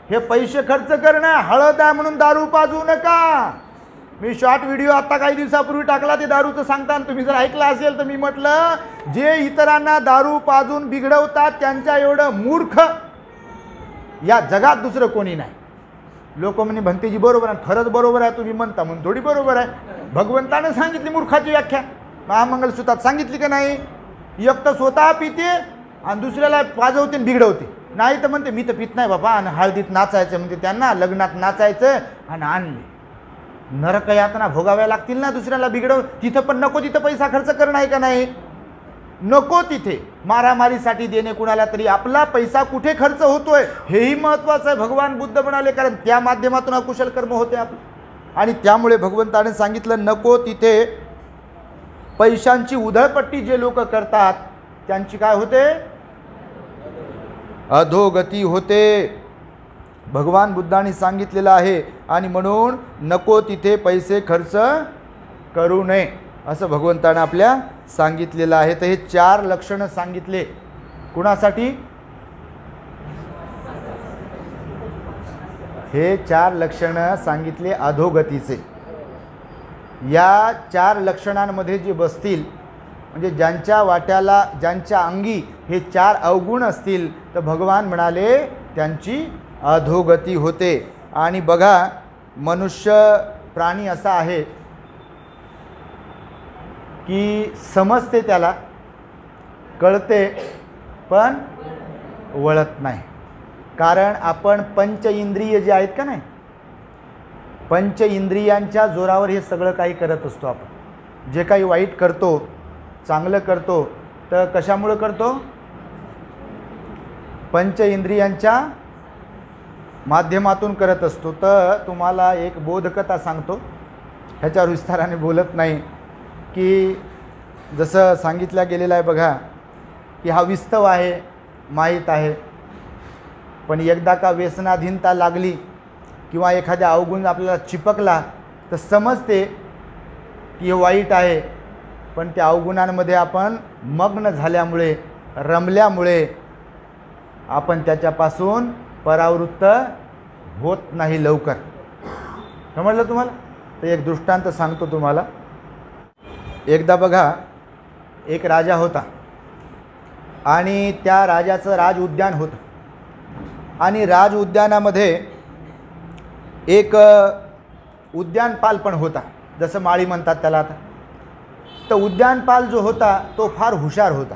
हे पैसे खर्च करणं. हळद आहे म्हणून दारू पाजू नका. मी शॉर्ट व्हिडिओ आता काही दिवसापूर्वी टाकला ते दारूचं सांगताना, तुम्ही जर ऐकलं असेल तर मी म्हटलं जे इतरांना दारू पाजून बिघडवतात त्यांच्या एवढं मूर्ख या जगात दुसरं कोणी नाही. लोक म्हणे भंतेजी बरोबर आहे, खरंच बरोबर आहे, तुम्ही म्हणता म्हणून थोडी बरोबर आहे. भगवंतानं सांगितली मूर्खाची व्याख्या, महामंगलसूत्रात सांगितली का नाही? एक तर स्वतः पिते आणि दुसऱ्याला पाजवते आणि बिघडवते. नाही तर म्हणते मी तर पित नाही बाबा, आणि हळदीत नाचायचं म्हणते, त्यांना लग्नात नाचायचं आणि आणले. नरक यातना भोगाव्या लागतील ना दुसऱ्याला बिघडव. तिथं पण नको तिथं पैसा खर्च करणं आहे का नाही? नको तिथे मारामारीसाठी देणे कुणाला तरी. आपला पैसा कुठे खर्च होतोय हेही महत्त्वाचं आहे. भगवान बुद्ध म्हणाले, कारण त्या माध्यमातून अकुशल कर्म होते आपले. आणि त्यामुळे भगवंताने सांगितलं नको तिथे पैशांची उधळपट्टी जे लोक करतात त्यांची काय होते? अधोगती होते. भगवान बुद्धांनी सांगितलेलं आहे. आणि म्हणून नको तिथे पैसे खर्च करू नये असं भगवंतानं आपल्या सांगितलेलं आहे. तर हे 4 लक्षणं सांगितले कुणासाठी? हे 4 लक्षणं सांगितले अधोगतीचे. या 4 लक्षणांमध्ये जे बसतील म्हणजे ज्यांच्या वाट्याला ज्यांच्या अंगी हे 4 अवगुण असतील तर भगवान म्हणाले त्यांची अधोगती होते. आणि बघा मनुष्य प्राणी असा आहे की समजते, त्याला कळते पण वळत नाही. कारण आपण पंच इंद्रिय जे आहेत का नाही, पंच इंद्रियांच्या जोरावर हे सगळं काही करत असतो. आपण जे काही वाईट करतो चांगलं करतो तर कशामुळे करतो? पंच इंद्रियांच्या माध्यमातून करत असतो. तर तुम्हाला एक बोधकथा सांगतो, ह्याच्यावर विस्ताराने बोलत नाही. की जसं सांगितलं गेलेलं आहे बघा की हा विस्तव आहे माहीत आहे, पण एकदा का व्यसनाधीनता लागली किंवा एखाद्या अवगुण आपल्याला चिपकला तर समजते की हे वाईट आहे, पण त्या अवगुणांमध्ये आपण मग्न झाल्यामुळे रमल्यामुळे आपण त्याच्यापासून परावृत्त होत नाही लवकर. समजलं तुम्हाला? तर एक दृष्टांत सांगतो तुम्हाला. एकदा बघा एक राजा होता आणि त्या राजाचं राज उद्यान होतं. आणि राज उद्यानामध्ये एक उद्यानपाल पण होता, जसं माळी म्हणतात त्याला आता. तर उद्यानपाल जो होता तो फार हुशार होता.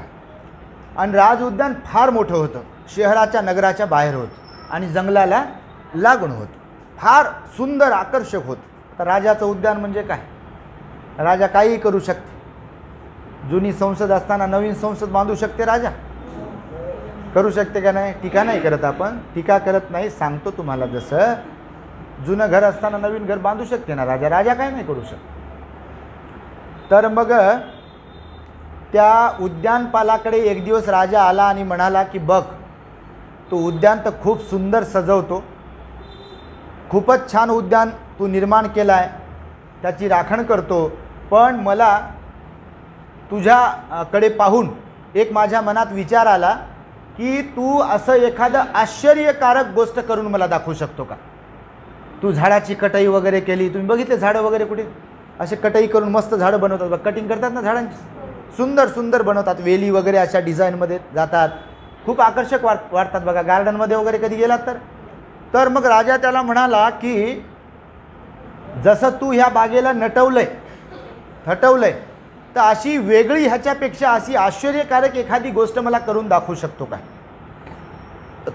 आणि राज उद्यान फार मोठं होतं, शहराच्या नगराच्या बाहेर होतं आणि जंगलाला लागून होतं. फार सुंदर आकर्षक होतं. तर राजाचं उद्यान म्हणजे काय? राजा काहीही करू शकते. जुनी संसद असताना नवीन संसद बांधू शकते राजा? करू शकते का नाही? टीका नाही करत आपण, टीका करत नाही, सांगतो तुम्हाला. जसं जुनं घर असताना नवीन घर बांधू शकते ना राजा, राजा काय नाही करू शकत. तर मग त्या उद्यानपालाकडे एक दिवस राजा आला आणि म्हणाला की बघ, तो उद्यान तर खूप सुंदर सजवतो, खूपच छान उद्यान तू निर्माण केला आहे, त्याची राखण करतो, पण मला तुझ्याकडे पाहून एक माझ्या मनात विचार आला की तू असं एखादं आश्चर्यकारक गोष्ट करून मला दाखवू शकतो का? तू झाडाची कटाई वगैरे केली, तुम्ही बघितले झाडं वगैरे कुठे असे कटाई करून मस्त झाडं बनवतात बघ, कटिंग करतात ना झाडांची, सुंदर सुंदर बनवतात, वेली वगैरे अशा डिझाईनमध्ये जातात, खूप आकर्षक वाटतात बघा गार्डनमध्ये वगैरे कधी गेलात तर. मग राजा त्याला म्हणाला की जसं तू ह्या बागेला नटवलंय थटवलंय तर अशी वेगळी ह्याच्यापेक्षा अशी आश्चर्यकारक एखादी गोष्ट मला करून दाखवू शकतो का?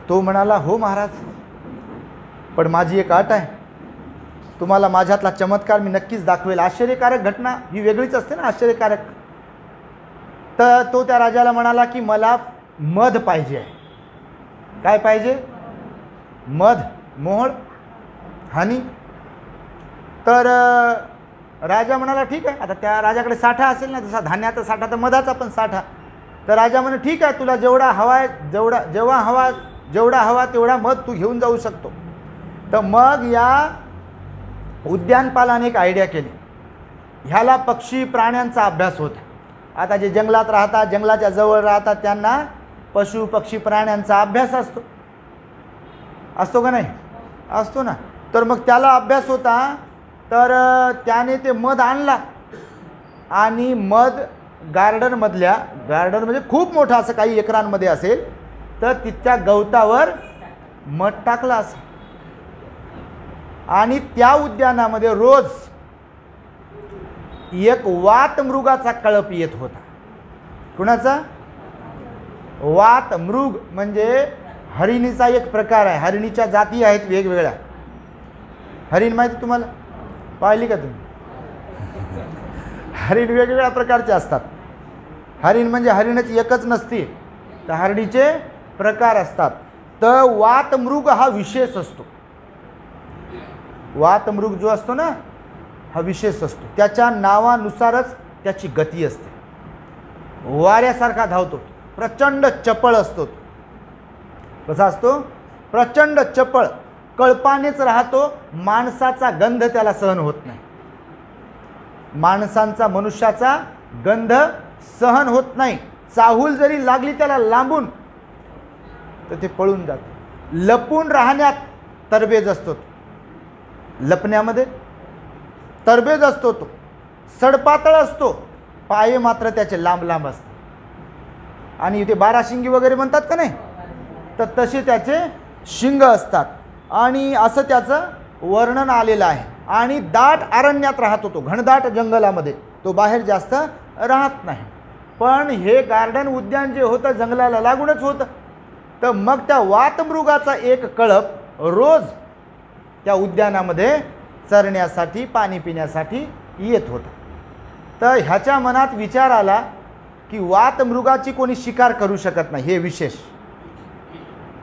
तो म्हणाला हो महाराज, पण माझी एक अट आहे, तुम्हाला माझ्यातला चमत्कार मी नक्कीच दाखवेल. आश्चर्यकारक घटना ही वेगळीच असते ना आश्चर्यकारक. तर तो त्या राजाला म्हणाला की मला मध पाहिजे आहे. काय पाहिजे? मध, मोहळ, हनी. तर राजा म्हणाला ठीक आहे. आता त्या राजाकडे साठा असेल ना, जसा धान्याचा साठा तर मधाचा पण साठा. तर राजा म्हणे ठीक आहे, तुला जेवढा हवा आहे जेवढा हवा तेवढा मध तू घेऊन जाऊ शकतो. तर मग या उद्यानपालाने एक आयडिया केली. ह्याला पक्षी प्राण्यांचा अभ्यास होता. आता जे जंगलात राहतात, जंगलाच्या जवळ राहतात, त्यांना पशु पक्षी प्राण्यांचा अभ्यास असतो का नाही? असतो ना. तर मग त्याला अभ्यास होता तर त्याने ते मध आणला आणि मध गार्डन म्हणजे खूप मोठं असं काही एकरांमध्ये असेल, तर तिथच्या गवतावर मध टाकला असं. आणि त्या उद्यानामध्ये रोज एक वात मृगाचा कळप येत होता. कुणाचा? वात मृग म्हणजे हरिणीचा एक प्रकार आहे. हरिणीच्या जाती आहेत वेगवेगळ्या. हरिण माहिती तुम्हाला? पाहिली का तुम्ही? हरिण वेगवेगळ्या प्रकारचे असतात. हरिण म्हणजे हरिणच एकच नसते, तर हरिणीचे प्रकार असतात. तर वात मृग हा विशेष असतो. वात मृग जो असतो ना, हा विशेष असतो. त्याच्या नावानुसारच त्याची गती असते. वाऱ्यासारखा धावतो, प्रचंड चपळ असतो. कसा असतो? प्रचंड चपळ, कळपानेच राहतो. माणसाचा गंध त्याला सहन होत नाही. मनुष्याचा गंध सहन होत नाही. चाहूल जरी लागली त्याला लांबून, तर ते पळून जाते. लपून राहण्यात तरबेज असतो. लपण्यामध्ये तरबेज असतो. तो सडपातळ असतो. पाये मात्र त्याचे लांब लांब असतात. आणि इथे 12 शिंगी वगैरे म्हणतात का नाही, तर तसे त्याचे शिंग असतात. आणि असं त्याचं वर्णन आलेलं आहे. आणि दाट अरण्यात राहतो तो, घनदाट जंगलामध्ये. तो बाहेर जास्त राहत नाही. पण हे गार्डन उद्यान जे होतं जंगलाला लागूनच होतं. तर मग त्या वातमृगाचा एक कळप रोज त्या उद्यानामध्ये चरण्यासाठी, पाणी पिण्यासाठी येत होता. तर ह्याच्या मनात विचार आला की वातमृगाची कोणी शिकार करू शकत नाही. हे विशेष.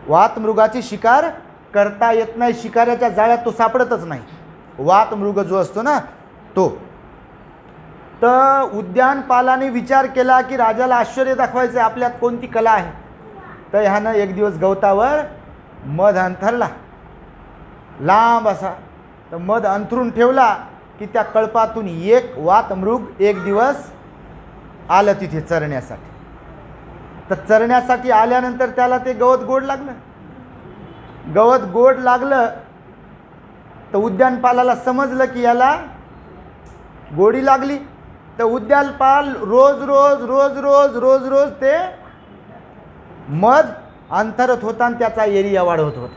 वातमृगाची शिकार करता येत नाही. शिकाऱ्याच्या जाळ्यात तो सापडतच नाही. वातमृग जो असतो ना तो. तर उद्यानपालाने विचार केला की राजाला आश्चर्य दाखवायचं आहे, आपल्यात कोणती कला आहे. तर ह्यानं एक दिवस गवतावर मध अंथरला लांब असा. तर मध अंथरून ठेवला की त्या कळपातून एक वातमृग एक दिवस आलं तिथे चरण्यासाठी. तर चरण्यासाठी आल्यानंतर त्याला ते गवत गोड लागलं. गवत गोड लागलं तर उद्यानपालाला समजलं की याला गोडी लागली. तर उद्यानपाल रोज रोज रोज रोज रोज रोज ते मध अंतरत होता आणि त्याचा एरिया वाढवत होता.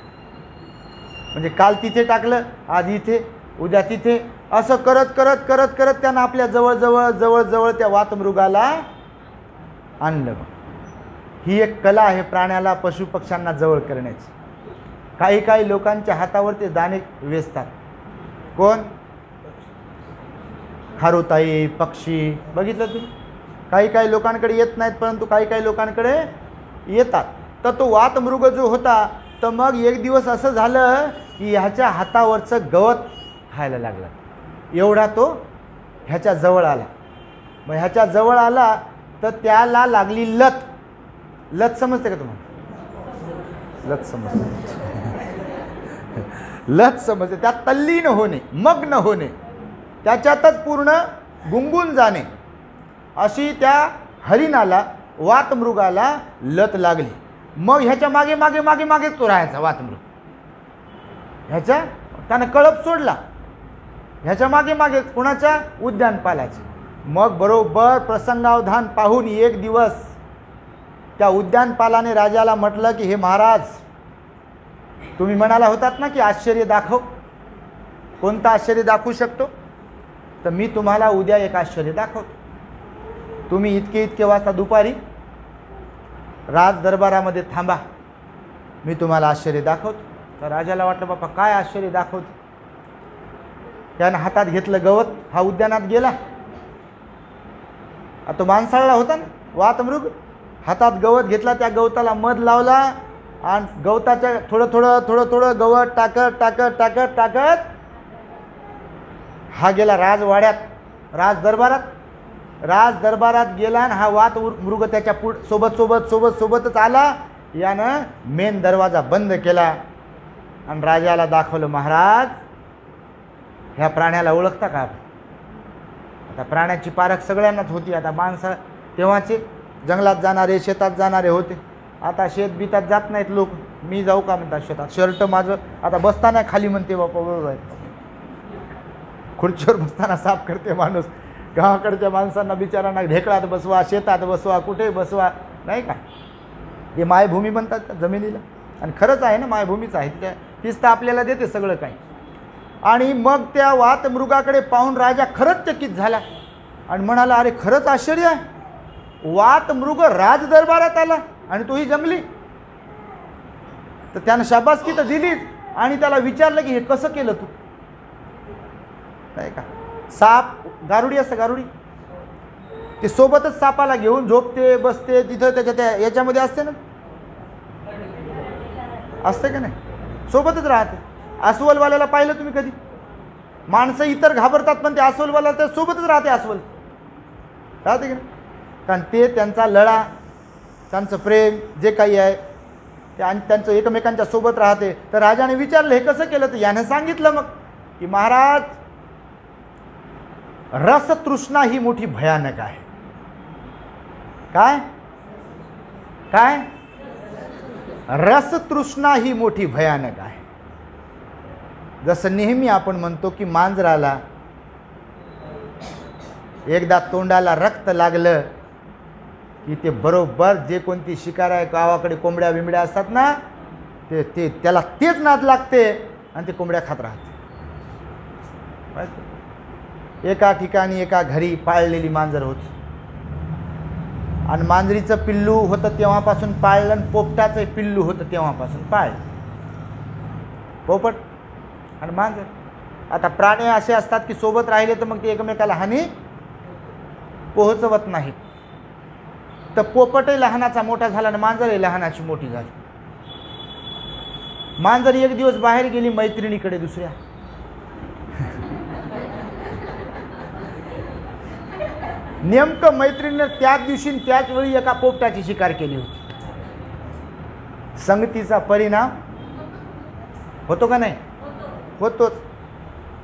म्हणजे काल तिथे टाकलं, आज इथे, उद्या तिथे, असं करत करत करत करत त्यानं आपल्या जवळजवळ जवळजवळ त्या वातमृगाला आणलं. ही एक कला आहे प्राण्याला, पशुपक्ष्यांना जवळ करण्याची. काही काही लोकांच्या हातावर ते दाणे वेचतात. कोण? खारुताई, पक्षी. बघितलं तुम्ही? काही काही लोकांकडे येत नाहीत, परंतु काही काही लोकांकडे येतात. तर तो वातमृग जो होता, तर मग एक दिवस असं झालं की ह्याच्या हातावरचं गवत खायला लागला. एवढा तो ह्याच्या जवळ आला. मग ह्याच्या जवळ आला तर त्याला लागली लत. लत समजते का तुम्हाला? लत समजते. लत समजते. त्यात तल्लीन होणे, मग्न होणे, त्याच्यातच पूर्ण गुंगून जाणे, अशी त्या हरिणाला, वातमृगाला लत लागली. मग ह्याच्या मागे मागे मागे मागे तो राहायचा वातमृग. ह्याच्या त्यानं कळप सोडला, ह्याच्या मागे मागे. कुणाच्या? उद्यानपालाचे. मग बरोबर प्रसंगावधान पाहून एक दिवस त्या उद्यानपालाने राजाला म्हटलं की हे महाराज, तुम्ही म्हणाला होतात ना की आश्चर्य दाखव. कोणतं आश्चर्य दाखवू शकतो? तर मी तुम्हाला उद्या एक आश्चर्य दाखवतो. तुम्ही इतके वाजता दुपारी राज दरबारामध्ये थांबा, मी तुम्हाला आश्चर्य दाखवतो. तर राजाला वाटलं बापा काय आश्चर्य दाखवतो. त्यानं हातात घेतलं गवत. हा उद्यानात गेला. तो माणसाळला होता ना वातमृग. हातात गवत घेतला, त्या गवताला मध लावला आणि गवताच्या थोडं थोडं थोडं थोडं गवत टाकत टाकत टाकत टाकत हा गेला राजवाड्यात, राज दरबारात. राज दरबारात गेला आणि हा वातमृग त्याच्या सोबत सोबत सोबत सोबतच आला. यानं मेन दरवाजा बंद केला आणि राजाला दाखवलं, महाराज ह्या प्राण्याला ओळखता का? आता प्राण्याची पारख सगळ्यांनाच होती. आता माणसं तेव्हाचे जंगलात जाणारे, शेतात जाणारे होते. आता शेत बितात जात नाहीत लोक. मी जाऊ का म्हणतात शेतात? शर्ट माझं आता बसता नाही खाली म्हणते बापा. बरोबर आहे. खुर्चीवर बसताना साफ करते माणूस. गावाकडच्या माणसांना बिचारांना ढेकळात बसवा, शेतात बसवा, कुठे बसवा, नाही का. हे मायभूमी म्हणतात त्या जमिनीला. आणि खरंच आहे ना, मायभूमीच आहे. तिच्या तीच तर आपल्याला देते सगळं काही. आणि मग त्या वात मृगाकडे पाहून राजा खरंच चकित झाला आणि म्हणाला, अरे खरंच आश्चर्य आहे, वात मृग राजदरबारात आला आणि तोही जंगली. तर त्यानं शाबासकी तर दिलीच आणि त्याला विचारलं की हे कसं केलं तू, नाही का. साप गारुडी असतं, गारुडी ते सोबतच सापाला घेऊन झोपते, बसते तिथं, त्याच्या त्या याच्यामध्ये असते ना, असते का नाही, सोबतच राहते. अस्वलवाल्याला पाहिलं तुम्ही कधी? माणसं इतर घाबरतात पण ते अस्वलवाला तर सोबतच राहते, अस्वल राहते की नाही. कारण ते त्यांचा लळा, त्यांचं प्रेम जे काही आहे ते आणि त्यांचं एकमेकांच्या सोबत राहते. तर राजाने विचारलं हे कसं केलं? तर याने सांगितलं मग की महाराज, रसतृष्णा ही मोठी भयानक आहे. काय काय? रसतृष्णा ही मोठी भयानक आहे. जसं नेहमी आपण म्हणतो की मांजराला एकदा तोंडाला रक्त लागलं की ते बरोबर जे कोणती शिकार आहे, गावाकडे कोंबड्या बिंबड्या असतात ना, ते त्याला तेच नाद लागते आणि ते कोंबड्या खात राहते. एका ठिकाणी एका घरी पाळलेली मांजर होती आणि मांजरीचं पिल्लू होतं तेव्हापासून पाळलं आणि पोपटाचं पिल्लू होतं तेव्हापासून पाळलं. पोपट आणि मांजर. आता प्राणी असे असतात की सोबत राहिले तर मग ते एकमेकाला हानी पोहोचवत नाहीत. तर पोपटही लहानाचा मोठा झाला आणि मांजरही लहानाची मोठी झाली. मांजर एक दिवस बाहेर गेली मैत्रिणीकडे दुसऱ्या. नेमकं मैत्रिणीने त्याच दिवशी त्याच वेळी एका पोपटाची शिकार केली होती. संगतीचा परिणाम होतो का नाही? होतोच.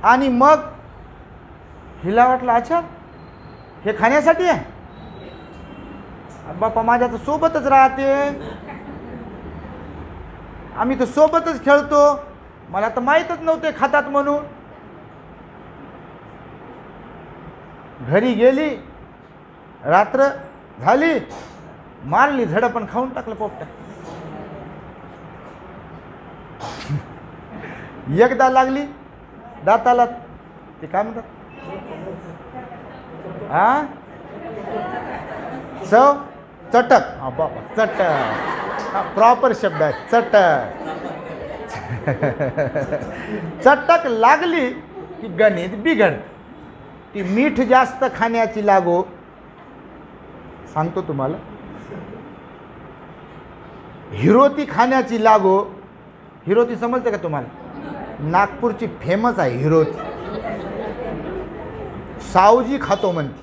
आणि मग हिला वाटलं अच्छा हे खाण्यासाठी आहे, बापा माझ्या तर सोबतच राहते, आम्ही तर सोबतच खेळतो, मला तर माहीतच नव्हते खातात म्हणून. घरी गेली, रात्र झाली, मारली झडपण, खाऊन टाकलं पोपटा. एकदा लागली दाताला, ते काय म्हणतात, हा सव चटक. हा बाबा चटक, प्रॉपर शब्द आहे चटक. चटक लागली की गणित बिघडत. ती मीठ जास्त खाण्याची लागो. सांगतो तुम्हाला, हिरोती खाण्याची लागो. हिरोती समजते का तुम्हाला? नागपूरची फेमस आहे हिरोती. सावजी खातो म्हणते.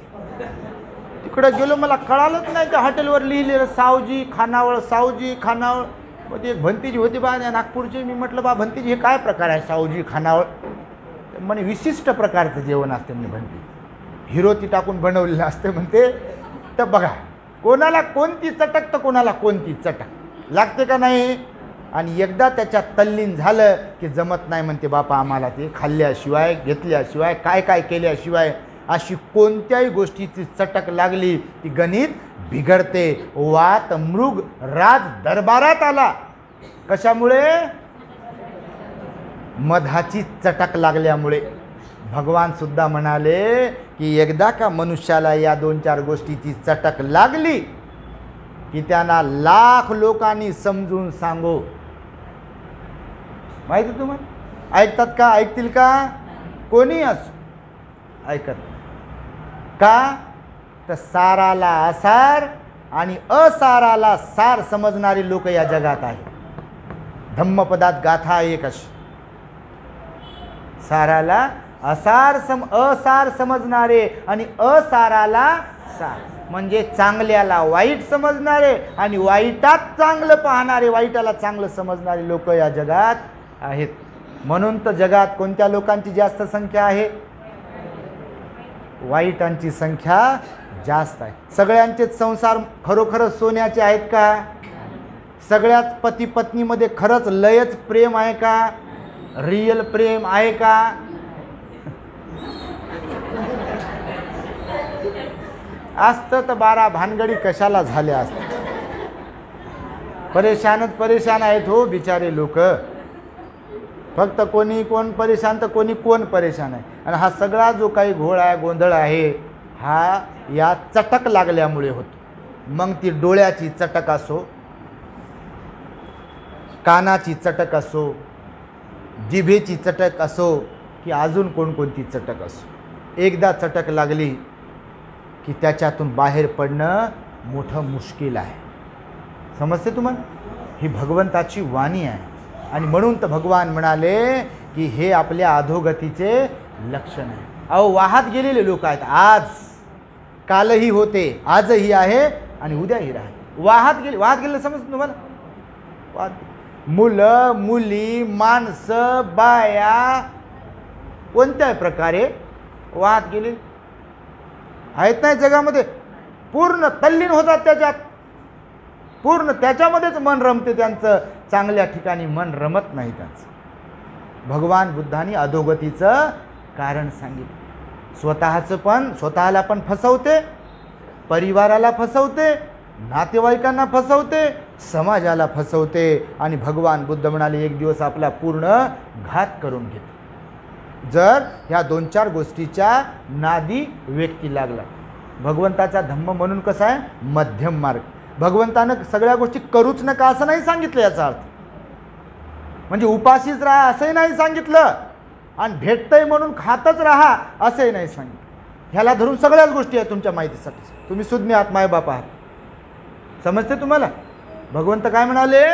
तिकडे गेलो, मला कळालंच नाही त्या हॉटेलवर लिहिलेलं सावजी खानावळ, सावजी खानावळ. मग ती एक भंतीजी होती बा नागपूरची. मी म्हटलं बा भंतीजी हे काय प्रकार आहे सावजी खानावळ? म्हणे विशिष्ट प्रकारचं जेवण असते म्हणे भंती, हिरोती टाकून बनवलेलं असते म्हणते. तर बघा, कोणाला कोणती चटक तर कोणाला कोणती चटक लागते का नाही. आणि एकदा त्याच्यात तल्लीन झालं की जमत नाही म्हणते बापा आम्हाला ते खाल्ल्याशिवाय, घेतल्याशिवाय, काय काय केल्याशिवाय. अशी कोणत्याही गोष्टीची चटक लागली ती गणित बिघडते. वात मृग राज दरबारात आला. कशामुळे? मधाची चटक लागल्यामुळे. भगवान सुद्धा म्हणाले की एकदा का मनुष्याला या 2-4 गोष्टीची चटक लागली की त्यांना लाख लोकांनी समजून सांगो. माहिती तुम्हाला? ऐकतात का? ऐकतील का? कोणी असो ऐकत. का तर साराला असार आणि असाराला सार समजणारी लोक या जगात आहेत. धम्मपदात गाथा एक अशी, साराला असार समजणारे आणि असाराला सार, म्हणजे चांगल्याला वाईट समजणारे आणि वाईटात चांगलं पाहणारे, वाईटाला चांगलं समजणारे लोक या जगात आहेत. म्हणून तर जगात कोणत्या लोकांची जास्त संख्या आहे? वाईटांची संख्या जास्त आहे. सगळ्यांचेच संसार खरोखरच सोन्याचे आहेत का? सगळ्यात पती पत्नीमध्ये खरंच लयच प्रेम आहे का? रियल प्रेम आहे का? असतं तर 12 भानगडी कशाला झाल्या असतात. परेशानच परेशान आहेत हो बिचारे लोक. फक्त कोणी कोण परेशान तर कोणी कोण परेशान आहे. आणि हा सगळा जो काही घोळ आहे गोंधळ आहे हा या चटक लागल्यामुळे होतो. मग ती डोळ्याची चटक असो, कानाची चटक असो, जिभेची चटक असो की अजून कोणकोणती चटक असो, एकदा चटक लागली की त्याच्यातून बाहेर पडणं मोठं मुश्किल आहे. समजते तुम्हाला? ही भगवंताची वाणी आहे. आणि म्हणून तर भगवान म्हणाले की हे आपल्या अधोगतीचे लक्षण आहे. अहो वाहत गेलेले लोक आहेत. आज कालही होते, आजही आहे आणि उद्याही राहते. वाहत गेले समजतं तुम्हाला? मुलं मुली माणसं बाया कोणत्याही प्रकारे वाहत गेले आहेत नाही जगामध्ये. पूर्ण तल्लीन होतात त्याच्यात, पूर्ण त्याच्यामध्येच मन रमते त्यांचं. चांगल्या ठिकाणी मन रमत नाही त्यांचं. भगवान बुद्धांनी अधोगतीचं कारण सांगितलं. स्वतःला पण फसवते, परिवाराला फसवते, नातेवाईकांना फसवते, समाजाला फसवते. आणि भगवान बुद्ध म्हणाले एक दिवस आपला पूर्ण घात करून घेते जर ह्या 2-4 गोष्टीच्या नादी व्यक्ती लागला. भगवंताचा धम्म म्हणून कसा आहे? मध्यम मार्ग. भगवंतानं सगळ्या गोष्टी करूच नका असं नाही सांगितलं. याचा अर्थ म्हणजे उपाशीच राहा असंही नाही सांगितलं आणि भेटतंय म्हणून खातच राहा असंही नाही सांगितलं. ह्याला धरून सगळ्याच गोष्टी आहेत तुमच्या माहितीसाठी. तुम्ही सुज्ञ आहात, मायबाप आहात. समजते तुम्हाला? भगवंत काय म्हणाले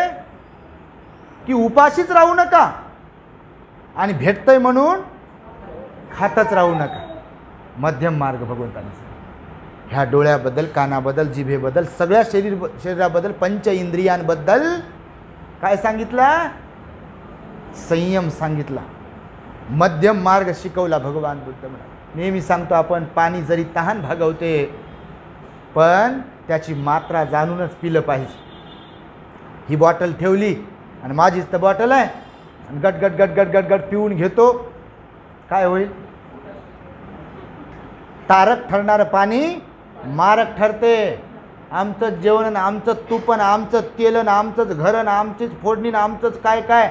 की उपाशीच राहू नका आणि भेटतंय म्हणून खातच राहू नका. मध्यम मार्ग भगवंताने. ह्या डोळ्याबद्दल, कानाबद्दल, जिभेबद्दल, सगळ्या शरीराबद्दल, पंच इंद्रियांबद्दल काय सांगितला? संयम सांगितला. मध्यम मार्ग शिकवला भगवान बुद्ध म्हणाले. नेहमी सांगतो आपण पाणी जरी तहान भागवते पण त्याची मात्रा जाणूनच पिलं पाहिजे. ही बॉटल ठेवली आणि माझीच तर बॉटल आहे आणि गट गट गट गट गट गट पिऊन घेतो, काय होईल? तारक ठरणारं पाणी मारक ठरते. आमचं जेवण, आमचं तुपण, आमचं तेलन, आमचंच घरण, आमचीच फोडणी, आमचंच काय काय,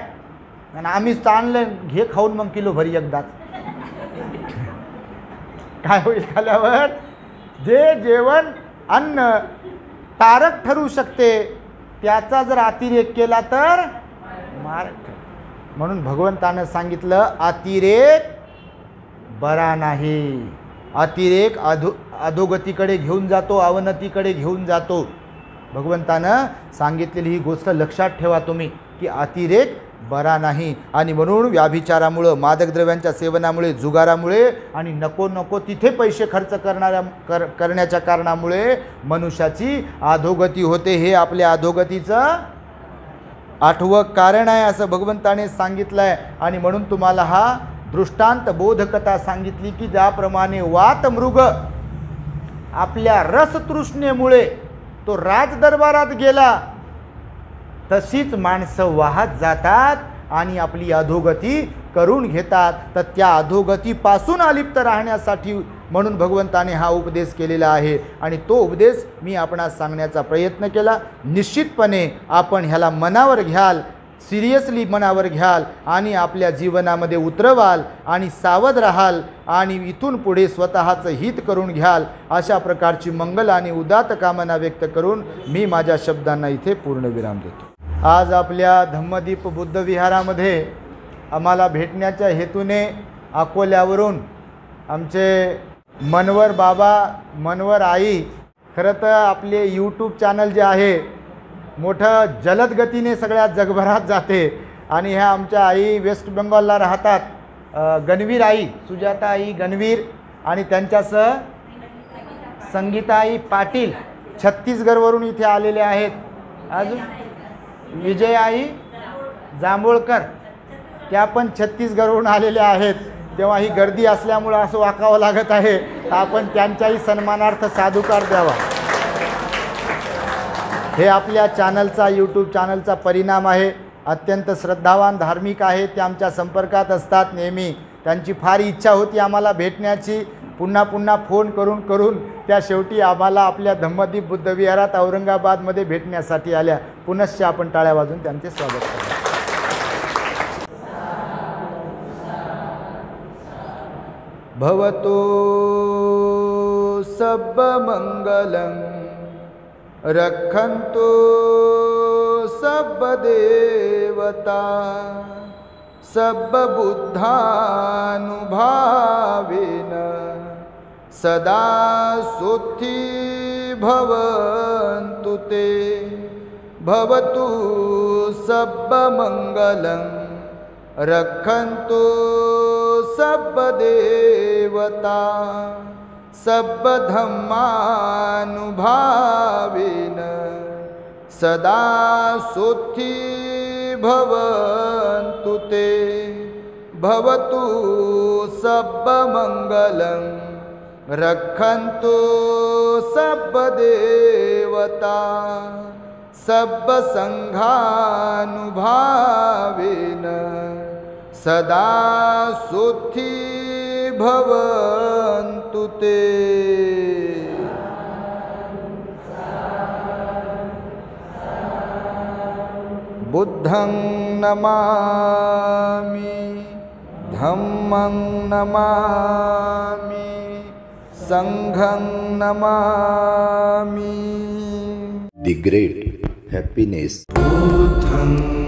आणि आम्हीच आणलं घे खाऊन मग किलो भरी एकदाच. काय होईल खाल्यावर? जे जेवण अन्न तारक ठरू शकते त्याचा जर अतिरेक केला तर मारक ठरते. म्हणून भगवंतानं सांगितलं अतिरेक बरा नाही. अतिरेक अधोगतीकडे घेऊन जातो, अवनतीकडे घेऊन जातो. भगवंतानं सांगितलेली ही गोष्ट लक्षात ठेवा तुम्ही की अतिरेक बरा नाही. आणि म्हणून व्याभिचारामुळं, मादक द्रव्यांच्या सेवनामुळे, जुगारामुळे आणि नको नको तिथे पैसे खर्च करण्याच्या कारणामुळे मनुष्याची अधोगती होते. हे आपल्या अधोगतीचं 8वं कारण आहे असं भगवंताने सांगितलं आहे. आणि म्हणून तुम्हाला हा दृष्टांत बोधकथा सांगितली की ज्याप्रमाणे वात मृग आपल्या रसतृष्णेमुळे तो राजदरबारात गेला तशीच माणसं वाहत जातात आणि आपली अधोगती करून घेतात. तर त्या अधोगतीपासून अलिप्त राहण्यासाठी म्हणून भगवंताने हा उपदेश केलेला आहे. आणि तो उपदेश मी आपणास सांगण्याचा प्रयत्न केला. निश्चितपणे आपण ह्याला मनावर घ्याल, सिरियसली मनावर घ्याल आणि आपल्या जीवनामध्ये उतरवाल आणि सावध राहाल आणि इथून पुढे स्वतःचं हित करून घ्याल. अशा प्रकारची मंगल आणि उदात्त कामना व्यक्त करून मी माझ्या शब्दांना इथे पूर्णविराम देतो. आज आपल्या धम्मदीप बुद्ध विहारामध्ये आम्हाला भेटण्याच्या हेतूने अकोल्यावरून आमचे मनवर बाबा, मनवर आई, खरं तर आपले यूट्यूब चॅनल जे आहे मोठं जलद गतीने सगळ्या जगभरात जाते. आणि ह्या आमच्या आई वेस्ट बेंगॉलला राहतात, गणवीर आई, सुजाता आई गणवीर आणि त्यांच्यासह संगीताई पाटील छत्तीसगडवरून इथे आलेले आहेत. अजून विजय आई जांभोळकर त्या पण छत्तीसगडवरून आलेल्या आहेत. तेव्हा ही गर्दी असल्यामुळं असं वाकावं लागत आहे, तर आपण त्यांच्याही सन्मानार्थ साधुकार द्यावा. हे आपल्या चॅनलचा, यूट्यूब चॅनलचा परिणाम आहे. अत्यंत श्रद्धावान धार्मिक आहेत, ते आमच्या संपर्कात असतात नेहमी. त्यांची फार इच्छा होती आम्हाला भेटण्याची, पुन्हा पुन्हा फोन करून करून त्या शेवटी आम्हाला आपल्या धम्मदीप बुद्धविहारात औरंगाबादमध्ये भेटण्यासाठी आल्या. पुनश्च आपण टाळ्या वाजून त्यांचे स्वागत करू. भवतो सब मंगलं रक्षन्तु सब देवता सब बुद्धानुभावेन सदा सुखी भवन्तु ते. भवतु सब मंगलं रक्षन्तु सब देवता सब धम्मानुभावेन सदा सुखी भवन्तु ते. भवतु सब मंगलं रक्षन्तु सब देवता सब संघानुभावेन सदा सुखी भवन्तु ते. बुद्धं नमामि धम्मं नमामि संघं नमामि. The great happiness. बुद्धं